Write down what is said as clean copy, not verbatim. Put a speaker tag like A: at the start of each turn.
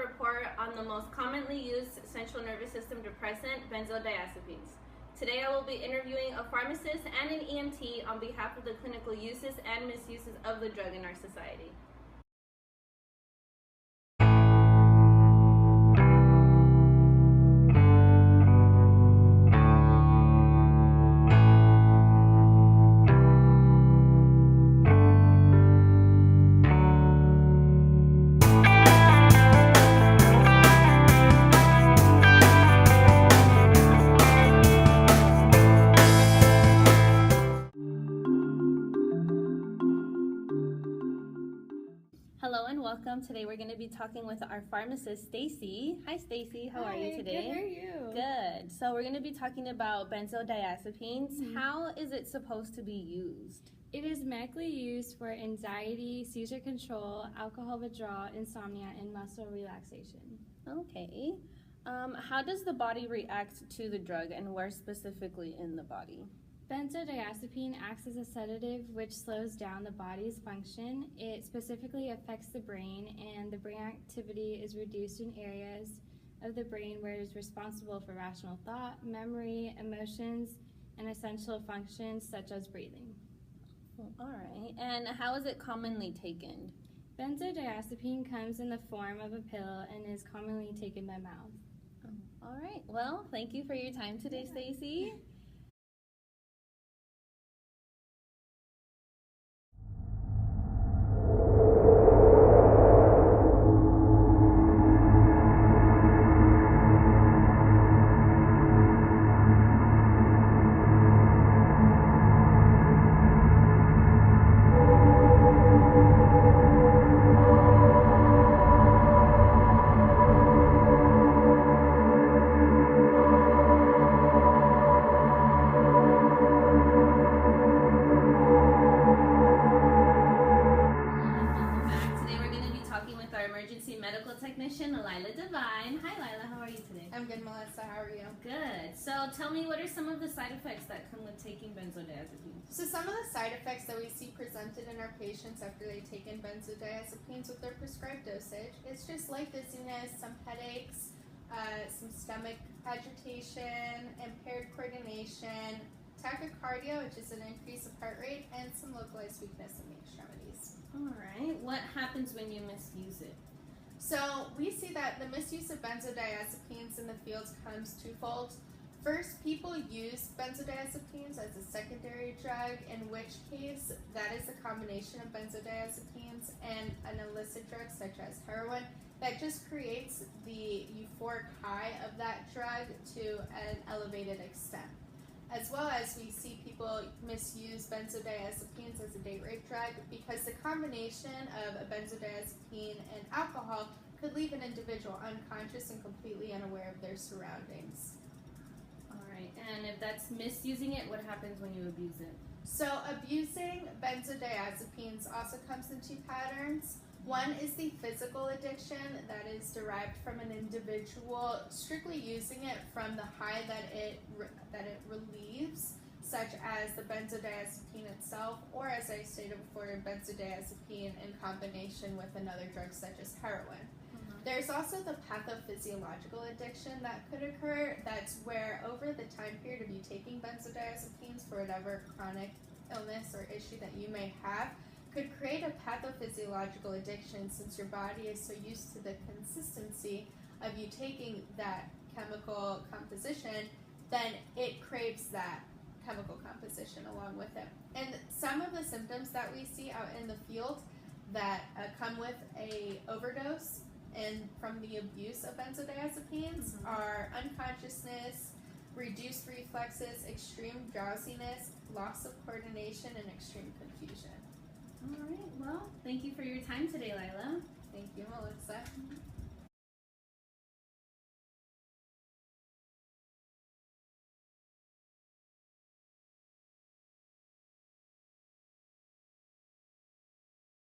A: report on the most commonly used central nervous system depressant, benzodiazepines. Today I will be interviewing a pharmacist and an EMT on behalf of the clinical uses and misuses of the drug in our society. Hello and welcome. Today we're going to be talking with our pharmacist, Stacy. Hi, Stacy. How are you today?
B: Good. How are you?
A: Good. So we're going to be talking about benzodiazepines. How is it supposed to be used?
B: It is medically used for anxiety, seizure control, alcohol withdrawal, insomnia, and muscle relaxation.
A: Okay. How does the body react to the drug, and where specifically in the body?
B: Benzodiazepine acts as a sedative which slows down the body's function. It specifically affects the brain, and the brain activity is reduced in areas of the brain where it is responsible for rational thought, memory, emotions, and essential functions such as breathing.
A: All right. And how is it commonly taken?
B: Benzodiazepine comes in the form of a pill and is commonly taken by mouth.
A: All right. Well, thank you for your time today, Stacy. Emergency medical technician, Lila Devine. Hi, Lila. How are you today?
C: I'm good, Melissa. How are you?
A: Good. So tell me, what are some of the side effects that come with taking benzodiazepines?
C: So some of the side effects that we see presented in our patients after they've taken benzodiazepines with their prescribed dosage, it's just light dizziness, some headaches, some stomach agitation, impaired coordination, tachycardia, which is an increase of heart rate, and some localized weakness in the extremities.
A: All right. What happens when you misuse it?
C: So we see that the misuse of benzodiazepines in the field comes twofold. First, people use benzodiazepines as a secondary drug, in which case that is a combination of benzodiazepines and an illicit drug such as heroin that just creates the euphoric high of that drug to an elevated extent. As well as we see people misuse benzodiazepines as a date rape drug because the combination of a benzodiazepine and alcohol could leave an individual unconscious and completely unaware of their surroundings.
A: All right, and if that's misusing it, what happens when you abuse it?
C: So abusing benzodiazepines also comes in two patterns. One is the physical addiction that is derived from an individual strictly using it from the high that it relieves, such as the benzodiazepine itself, or as I stated before, benzodiazepine in combination with another drug such as heroin. There's also the pathophysiological addiction that could occur. That's where over the time period of you taking benzodiazepines for whatever chronic illness or issue that you may have, could create a pathophysiological addiction since your body is so used to the consistency of you taking that chemical composition, then it craves that chemical composition along with it. And some of the symptoms that we see out in the field that come with a overdose and from the abuse of benzodiazepines are unconsciousness, reduced reflexes, extreme drowsiness, loss of coordination, and extreme confusion.
A: All right. Well, thank you for your time today, Lila.
C: Thank you, Melissa.